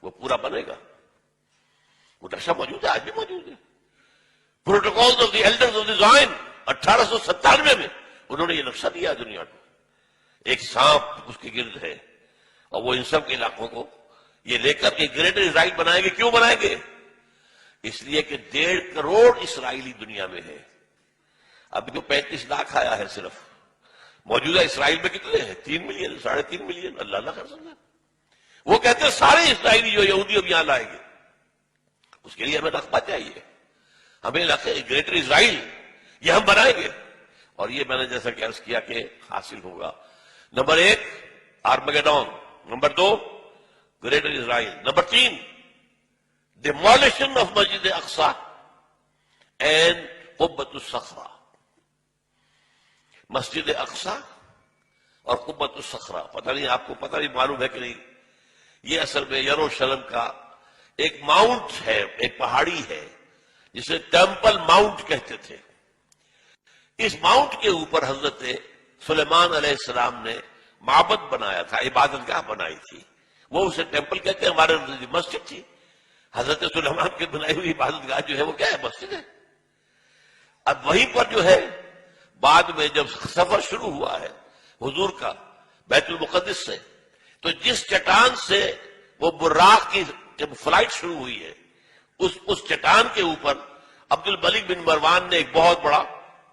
وہ پورا بنے گا. وہ نقشہ موجود ہے، آج بھی موجود ہے. Protocols of the elders of the Zion 1897 میں انہوں نے یہ نقشہ دیا دنیا کو. ایک سانپ اس کے گرد ہے، اور وہ ان سب کے علاقوں کو یہ لے کر کے گریٹر اسرائیل بنائیں گے. کیوں بنائیں گے؟ اس لیے کہ 1.5 کروڑ اسرائیلی دنیا میں ہے. ابھی تو 35 لاکھ آیا ہے صرف. موجودہ اسرائیل میں کتنے ہیں؟ 3 ملین، 3.5 ملین. اللہ نہ کر سکتا. وہ کہتے ہیں سارے اسرائیلی جو یہودی اب یہاں لائیں گے. اس کے لیے ہمیں رقبہ چاہیے، ہمیں گریٹر اسرائیل یہ ہم بنائیں گے. اور یہ میں نے جیسا کہ عرض کیا کہ حاصل ہوگا. Number 1 Armageddon, number 2 greater Israel, number 3 demolition of مسجد اقصی اینڈ قبۃ الصخرہ. مسجد اقصی اور قبۃ الصخرہ، پتہ نہیں آپ کو پتہ نہیں معلوم ہے کہ نہیں، یہ اصل میں یروشلم کا ایک ماؤنٹ ہے، ایک پہاڑی ہے جسے ٹیمپل ماؤنٹ کہتے تھے. اس ماؤنٹ کے اوپر حضرت سلیمان علیہ السلام نے معبد بنایا تھا، عبادت گاہ بنائی تھی. وہ اسے ٹیمپل کہتے ہیں، ہمارے مسجد تھی. حضرت سلیمان کی بنائی ہوئی عبادت گاہ جو ہے وہ کیا ہے؟ مسجد ہے. اب وہیں پر جو ہے بعد میں جب سفر شروع ہوا ہے حضور کا بیت المقدس سے، تو جس چٹان سے وہ براق کی جب فلائٹ شروع ہوئی ہے، اس چٹان کے اوپر عبد الملک بن مروان نے ایک بہت بڑا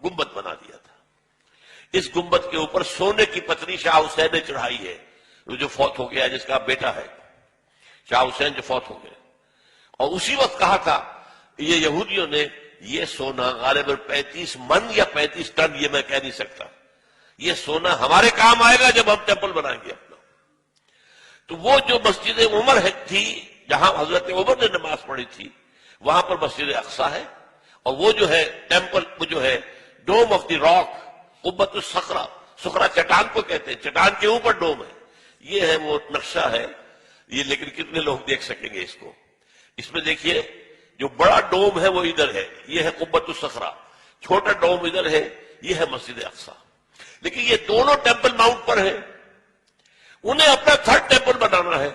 گنبد بنا دیا تھا. اس گنبد کے اوپر سونے کی پتری شاہ حسین نے چڑھائی ہے، جو فوت ہو گیا، جس کا بیٹا ہے شاہ حسین جو فوت ہو گئے. اور اسی وقت کہا تھا یہ یہودیوں نے، یہ سونا غالباً 35 من یا 35 ٹن، یہ میں کہہ نہیں سکتا، یہ سونا ہمارے کام آئے گا جب ہم ٹیمپل بنائیں گے اپنا. تو وہ جو مسجد عمر تھی جہاں حضرت عمر نے نماز پڑھی تھی، وہاں پر مسجد اقصی ہے. اور وہ جو ہے ٹیمپل، وہ جو ہے ڈوم آف دی راک، قبۃ الصخرہ، صخرہ چٹان کو کہتے ہیں، چٹان کے اوپر ڈوم ہے. یہ ہے وہ نقشہ ہے یہ. لیکن کتنے لوگ دیکھ سکیں گے اس کو؟ اس میں دیکھیے جو بڑا ڈوم ہے وہ ادھر ہے، یہ ہے قبۃ الصخرہ. چھوٹا ڈوم ادھر ہے، یہ ہے مسجد اقصی. لیکن یہ دونوں ٹیمپل ماؤنٹ پر ہیں. انہیں اپنا 3rd ٹیمپل بنانا ہے.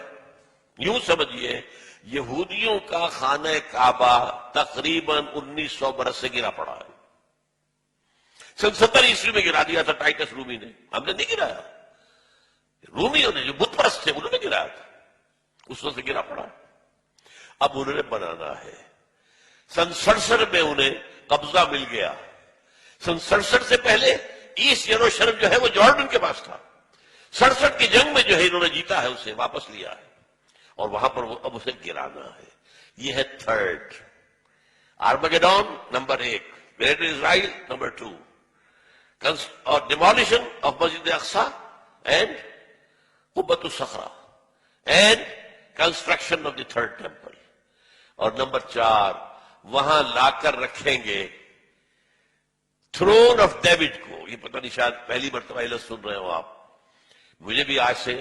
یوں سمجھیے یہودیوں کا خانہ کعبہ تقریباً 1900 برس سے گرا پڑا ہے. 70 عیسوی میں گرا دیا تھا ٹائٹس رومی نے. ہم نے نہیں گرایا، رومیوں نے جو بت پرست تھے انہوں نے گرایا تھا. اس وقت سے گرا پڑا. اب انہوں نے بنانا ہے. 67 میں انہیں قبضہ مل گیا. 67 سے پہلے ایسٹ یروشلم جو ہے وہ جارڈن کے پاس تھا. 67 کی جنگ میں جو ہے انہوں نے جیتا ہے، اسے واپس لیا ہے، اور وہاں پر اب اسے گرانا ہے. یہ ہے 3rd Armageddon, number 1 greater Israel, number 2 اور ڈیمولیشن آف مسجد اقصی اینڈ قبۃ الصخرہ and construction of the 3rd temple. اور نمبر 4 وہاں لا کر رکھیں گے تھرون آف ڈیوڈ کو. یہ پتہ نہیں شاید پہلی مرتبہ علت سن رہے ہو آپ. مجھے بھی آج سے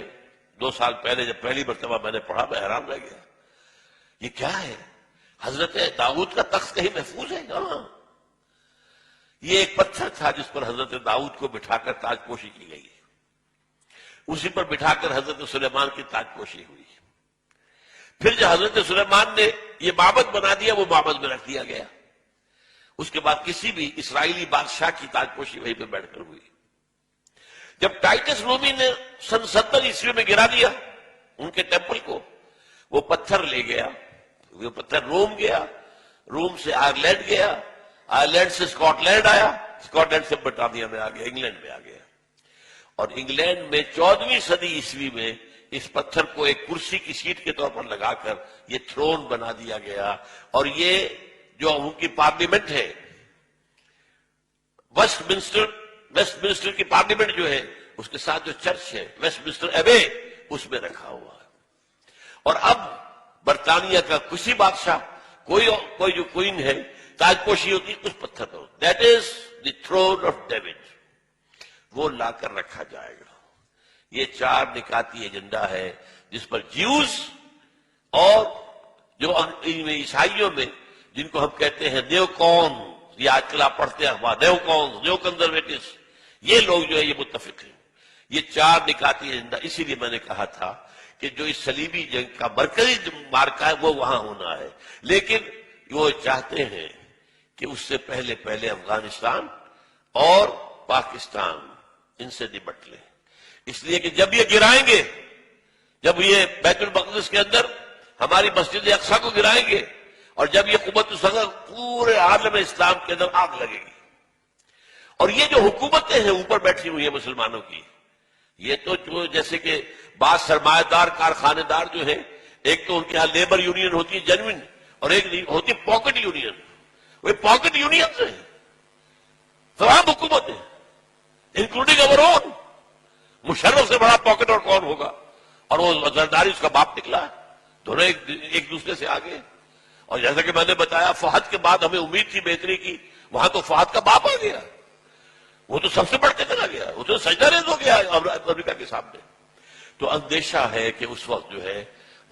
2 سال پہلے جب پہلی مرتبہ میں نے پڑھا میں حیران رہ گیا. یہ کیا ہے؟ حضرت داؤد کا تخت کہیں محفوظ ہے؟ ہاں، یہ ایک پتھر تھا جس پر حضرت داؤد کو بٹھا کر تاج پوشی کی گئی. اسی پر بٹھا کر حضرت سلیمان کی تاج پوشی ہوئی. پھر جو حضرت سلیمان نے یہ معبد بنا دیا، وہ معبد میں رکھ دیا گیا. اس کے بعد کسی بھی اسرائیلی بادشاہ کی تاج پوشی وہیں پہ بیٹھ کر ہوئی. جب ٹائٹس رومی نے 70 عیسوی میں گرا دیا ان کے ٹیمپل کو، وہ پتھر لے گیا. وہ پتھر روم گیا، روم سے آئرلینڈ گیا، آئرلینڈ سے اسکاٹ لینڈ آیا، اسکاٹ لینڈ سے برطانیہ میں آ گیا، انگلینڈ میں آ گیا. اور انگلینڈ میں 14ویں صدی عیسوی میں اس پتھر کو ایک کرسی کی سیٹ کے طور پر لگا کر یہ تھرون بنا دیا گیا. اور یہ جو ان کی پارلیمنٹ ہے، ویسٹ منسٹر کی پارلیمنٹ جو ہے، اس کے ساتھ جو چرچ ہے ویسٹ منسٹر ایبے، اس میں رکھا ہوا ہے. اور اب برطانیہ کا کسی بادشاہ، کوئی جو کوئین ہے، تاج پوشی ہوتی اس پتھر پر. That is the throne of David. وہ لا کر رکھا جائے گا. یہ 4 نکاتی ایجنڈا ہے جس پر جیوز اور جو عیسائیوں میں جن کو ہم کہتے ہیں نیو کون، یہ آج کل آپ پڑھتے ہیں نیو کون، نیو کنزرویٹوز، یہ لوگ جو ہے یہ متفق ہیں. یہ 4 نکاتی ایجنڈا. اسی لیے میں نے کہا تھا کہ جو اس صلیبی جنگ کا مرکزی مارکہ ہے وہ وہاں ہونا ہے، لیکن وہ چاہتے ہیں کہ اس سے پہلے پہلے افغانستان اور پاکستان ان سے نمٹ لیں، اس لیے کہ جب یہ گرائیں گے، جب یہ بیت المقدس کے اندر ہماری مسجد اقصی کو گرائیں گے، اور جب یہ قوت الصغر پورے عالم اسلام کے اندر آگ لگے گی، اور یہ جو حکومتیں ہیں اوپر بیٹھی ہوئی ہیں مسلمانوں کی، یہ تو جیسے کہ بعض سرمایہ دار کارخانے دار جو ہیں، ایک تو ان کے ہاں لیبر یونین ہوتی ہے جینوئن، اور ایک ہوتی ہے پاکٹ یونین، وہ پاکٹ یونین سے ہیں تمام حکومتیں انکلوڈنگ اوور اون۔ مشرف سے بڑا پاکٹ اور کون ہوگا، اور وہ زرداری اس کا باپ نکلا، دونوں ایک دوسرے سے آگے۔ اور جیسا کہ میں نے بتایا فہد کے بعد ہمیں امید تھی بہتری کی، وہاں تو فہد کا باپ آ گیا، وہ تو سب سے بڑھ کے چلا گیا، وہ تو سجدہ ریز ہو گیا امریکہ کے سامنے۔ تو اندیشہ ہے کہ اس وقت جو ہے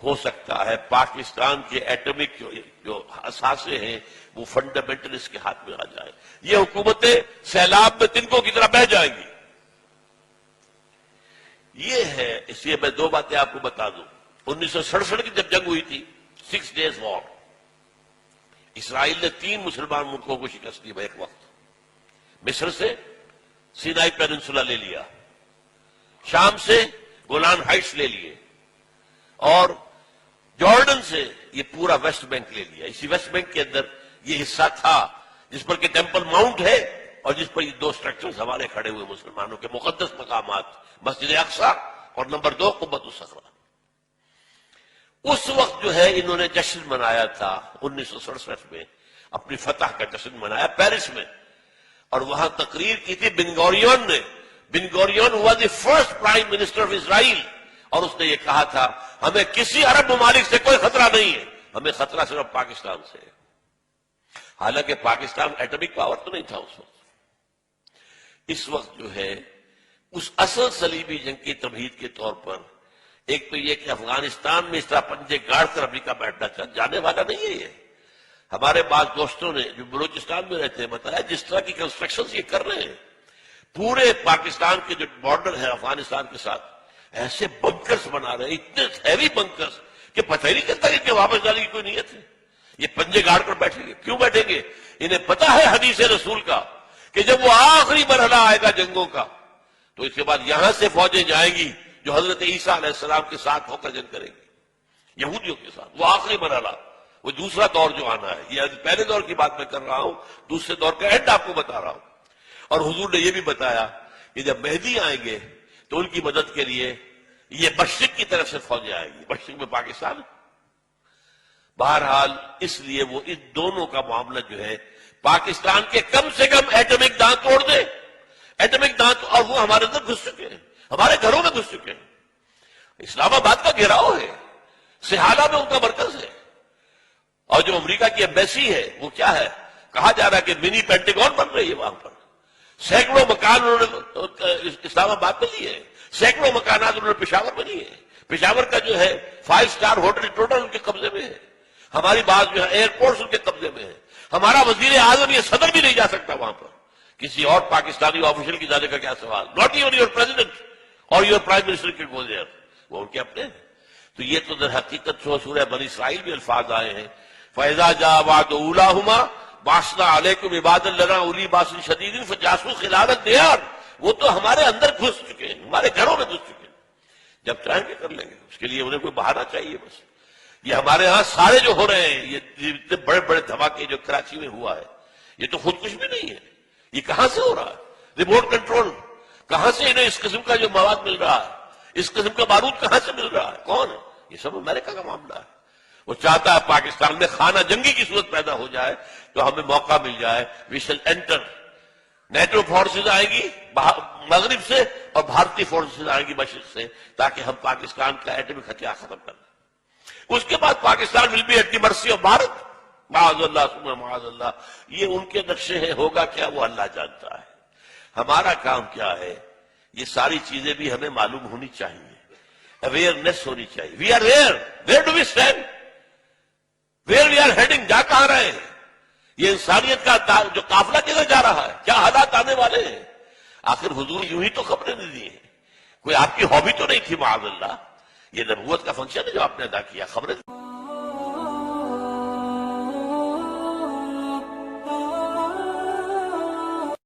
ہو سکتا ہے پاکستان کے ایٹمک جو اثاثے ہیں وہ فنڈامنٹلسٹ کے ہاتھ میں آ جائے، یہ حکومتیں سیلاب میں تنکوں کی طرح بہہ جائیں گی۔ یہ ہے، اس لیے میں دو باتیں آپ کو بتا دوں۔ 1967 کی جب جنگ ہوئی تھی، 6 days وار، اسرائیل نے 3 مسلمان ملکوں کو شکست دی ایک وقت۔ مصر سے سینائی پیننسولا لے لیا، شام سے گولان ہائٹس لے لیے، اور جارڈن سے یہ پورا ویسٹ بینک لے لیا۔ اسی ویسٹ بینک کے اندر یہ حصہ تھا جس پر کہ ٹیمپل ماؤنٹ ہے، اور جس پر یہ 2 سٹرکچرز ہمارے کھڑے ہوئے مسلمانوں کے مقدس مقامات، مسجد اقصی اور نمبر 2 قبۃ الصخرہ۔ اس وقت جو ہے انہوں نے جشن منایا تھا 1967 میں، اپنی فتح کا جشن منایا پیرس میں، اور وہاں تقریر کی تھی بن گوریون نے۔ بن گوریون ہوا the first prime minister of Israel, اور اس نے یہ کہا تھا ہمیں کسی عرب ممالک سے کوئی خطرہ نہیں ہے، ہمیں خطرہ صرف پاکستان سے ہے۔ حالانکہ پاکستان ایٹمک پاور تو نہیں تھا اس وقت۔ اس وقت جو ہے اس اصل صلیبی جنگ کی تمہید کے طور پر ایک تو یہ کہ افغانستان میں اس طرح پنجے گاڑ کر امریکہ بیٹھنا جانے والا نہیں ہے۔ یہ ہمارے بعض دوستوں نے جو بلوچستان میں رہتے ہیں بتایا جس طرح کی کنسٹرکشن یہ کر رہے ہیں پورے پاکستان کے جو بارڈر ہے افغانستان کے ساتھ، ایسے بنکرز بنا رہے ہیں، اتنے ہیوی بنکرز کہ پتہ ہی نہیں چلتا کہ واپس جانے کی کوئی نیت ہے۔ یہ پنجے گاڑ کر بیٹھیں گے، کیوں بیٹھیں گے؟ انہیں پتا ہے حدیث رسول کا کہ جب وہ آخری مرحلہ آئے گا جنگوں کا تو اس کے بعد یہاں سے فوجیں جائیں گی جو حضرت عیسیٰ علیہ السلام کے ساتھ ہو کر جنگ کریں گی یہودیوں کے ساتھ۔ وہ آخری مرحلہ، وہ دوسرا دور جو آنا ہے، یہ پہلے دور کی بات میں کر رہا ہوں، دوسرے دور کا اینڈ آپ کو بتا رہا ہوں۔ اور حضور نے یہ بھی بتایا کہ جب مہدی آئیں گے تو ان کی مدد کے لیے یہ مشرق کی طرف سے فوجیں آئیں گی، مشرق میں پاکستان۔ بہرحال اس لیے وہ ان دونوں کا معاملہ جو ہے پاکستان کے کم سے کم ایٹمک دانت توڑ دے، ایٹمک دانت، اور وہ ہمارے اندر گھس چکے ہیں، ہمارے گھروں میں گھس چکے ہیں۔ اسلام آباد کا گھیراؤ ہے، سہالہ میں ان کا مرکز ہے، اور جو امریکہ کی ایمبیسی ہے وہ کیا ہے، کہا جا رہا ہے کہ منی پینٹاگون بن رہی ہے وہاں پر، سینکڑوں مکان انہوں نے اسلام آباد میں لیے ہیں، سینکڑوں مکانات انہوں نے پشاور میں لیے ہیں۔ پشاور کا جو ہے 5 اسٹار ہوٹل ٹوٹل ان کے قبضے میں ہے، ہماری بات جو ہے ایئرپورٹس ان کے قبضے میں ہے، ہمارا وزیر اعظم یہ صدر بھی نہیں جا سکتا وہاں پر، کسی اور پاکستانی آفیشل کی جانے کا کیا سوال، ناٹ ایون یور پریزیڈنٹ اور your prime minister can go there, وہ ان کے اپنے ہیں۔ تو یہ تو در حقیقت سورہ بنی اسرائیل میں الفاظ آئے ہیں، فَإِذَا جَاءَ وَعْدُ أُولَاهُمَا بَعَثْنَا عَلَيْكُمْ عِبَادًا لَنَا أُولِي بَأْسٍ شَدِيدٍ فَجَاسُوا خِلَالَ الدِّيَارِ۔ وہ تو ہمارے اندر گھس چکے ہیں، ہمارے گھروں میں گھس چکے ہیں، جب چاہیں گے کر لیں گے، اس کے لیے انہیں کوئی بہانہ چاہیے بس۔ یہ ہمارے ہاں سارے جو ہو رہے ہیں، یہ اتنے بڑے بڑے دھماکے جو کراچی میں ہوا ہے، یہ تو خود کچھ بھی نہیں ہے، یہ کہاں سے ہو رہا ہے؟ ریموٹ کنٹرول، کہاں سے انہیں اس قسم کا جو مواد مل رہا ہے، اس قسم کا بارود کہاں سے مل رہا ہے، کون ہے؟ یہ سب امریکہ کا معاملہ ہے۔ وہ چاہتا ہے پاکستان میں خانہ جنگی کی صورت پیدا ہو جائے تو ہمیں موقع مل جائے، وی شل انٹر، نیٹو فورسز آئیں گی مغرب سے اور بھارتی فورسز آئیں گی مشرق سے، تاکہ ہم پاکستان کا ایٹمک ہتھیار ختم کر دیں۔ اس کے بعد Pakistan will be at the mercy of Bharat, معاذ اللہ ثم معاذ اللہ۔ یہ ان کے نقشے ہیں، ہوگا کیا وہ اللہ جانتا ہے۔ ہمارا کام کیا ہے، یہ ساری چیزیں بھی ہمیں معلوم ہونی چاہیے، اویئرنیس ہونی چاہیے۔ We are where do we stand, where we are heading, جا کہاں رہے ہیں، یہ انسانیت کا جو قافلہ کدھر جا رہا ہے، کیا حالات آنے والے ہیں۔ آخر حضور یوں ہی تو خبریں نہیں دی ہیں، کوئی آپ کی ہابی تو نہیں تھی معاذ اللہ، یہ نبوت کا فنکشن ہے جو آپ نے ادا کیا. خبریں